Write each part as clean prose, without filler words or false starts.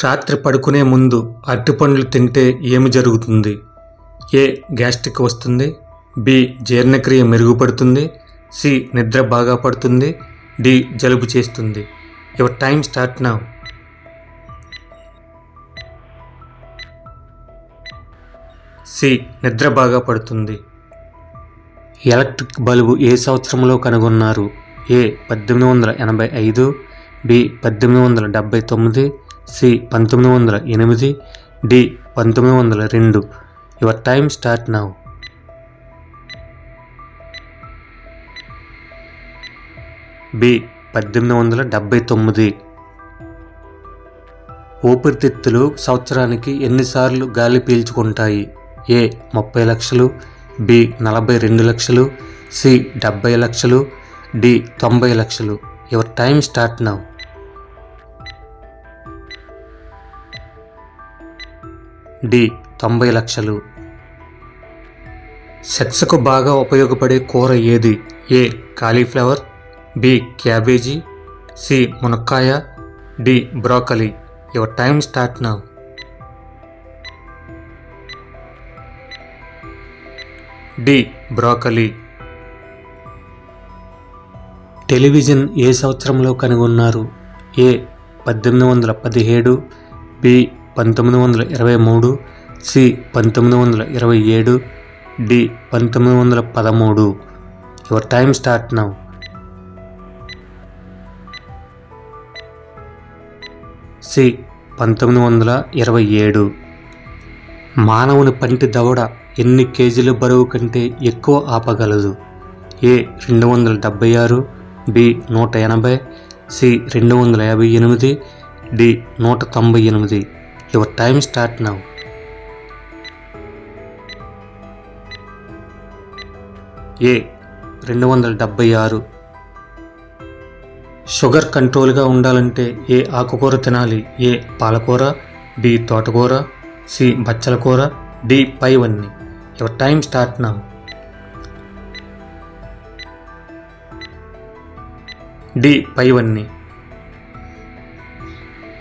రాత్రి పడుకునే ముందు అరటిపండ్లు తింటే ఏమి జరుగుతుంది? ఏ. గ్యాస్ట్రిక్ వస్తుంది. బి. జీర్ణక్రియ మెరుగుపడుతుంది. సి. నిద్ర బాగా పడుతుంది. డి. జలుబు చేస్తుంది. Your time start now. C. నిద్ర బాగా పడుతుంది. ఎలక్ట్రిక్ బల్బు ఏ సంవత్సరంలో కనుగొన్నారు? A. 1885, B. 1879, C. 1908, D. 1902. Your time start now. B. 1879. ఊపిరితిత్తులు సంవత్సరానికి ఎన్నిసార్లు గాలి పీల్చుకుంటాయి? ఏ. 30 లక్షలు, బి. 42 లక్షలు, సి. 70 లక్షలు, డి. 90 లక్షలు. Your time start now. D. 90 లక్షలు. సెక్స్కు బాగా ఉపయోగపడే కూర ఏది? A. Cauliflower, B. Cabbage, C. మునక్కాయ, D. Broccoli. Your time start now. D. Broccoli. Television ఏ సంవత్సరంలో కనుగొన్నారు? A. 1817, B. 1923, C. 1927, D. 1913. Your time start now. C. 1927. మానవుని పంటి దవడ ఎన్ని కేజీల బరువు కంటే ఎక్కువ ఆపగలదు? A. 276, B. 180, C. 258, D. 198. Your time start now. A. 276. Sugar కంట్రోల్గా ఉండాలంటే ఏ ఆకుకూర తినాలి? ఏ. పాలకూర, బి. తోటకూర, సి. బచ్చల కూర, డి. పైవన్నీ. Your time start now. D. పైవన్నీ.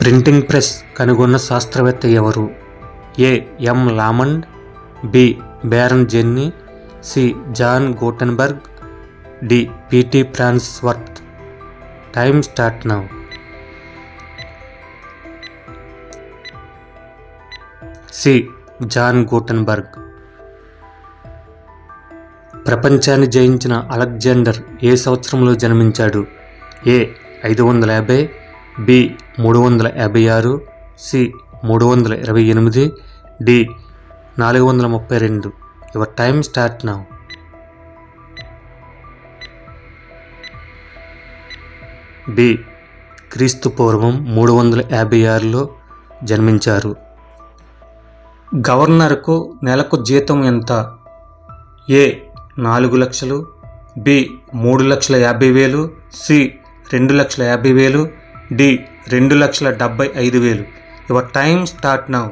ప్రింటింగ్ ప్రెస్ కనుగొన్న శాస్త్రవేత్త ఎవరు? A. M. Lamond, B. Baron Jenny, C. John Gutenberg, D. PT Farnsworth. Time start now. C. John Gutenberg. ప్రపంచాన్ని జయించిన అలెగ్జాండర్ ఏ సంవత్సరంలో జన్మించాడు? A. 550, B. 356, C. 328, D. 432. Your time start now. B. క్రీస్తు పూర్వం 356లో జన్మించారు. గవర్నర్కు నెలకు జీతం ఎంత? ఏ. 4 లక్షలు, B. 3,50,000, C. 2,50,000, D. 2,75,000. Your time start now.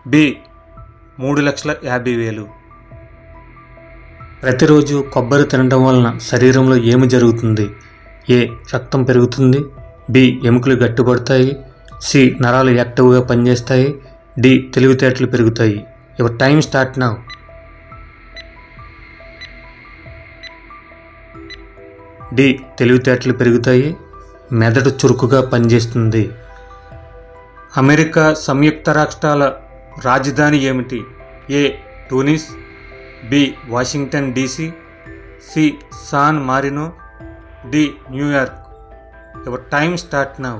B. 3,50,000. ప్రతిరోజు కొబ్బరి తినడం వలన శరీరంలో ఏమి జరుగుతుంది? ఏ. రక్తం పెరుగుతుంది, బి. ఎముకలు గట్టిపడతాయి, సి. నరాలు యాక్టివ్గా పనిచేస్తాయి, డి. తెలివితేటలు పెరుగుతాయి. Your time start now. D. తెలివితేటలు పెరుగుతాయి, మెదడు చురుకుగా పనిచేస్తుంది. అమెరికా సంయుక్త రాష్ట్రాల రాజధాని ఏమిటి? A. Tunis, B. Washington DC, C. San Marino, D. New York. Your time start now.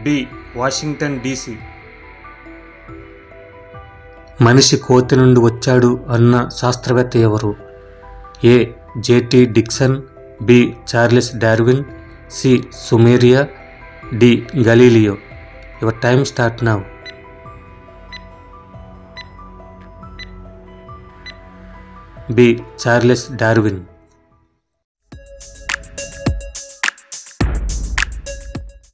B. Washington DC. మనిషి కోతి నుండి వచ్చాడు అన్న శాస్త్రవేత్త ఎవరు? A. JT Dixon, B. Charles Darwin, C. Sumeria, D. Galileo. Your time start now. B. Charles Darwin.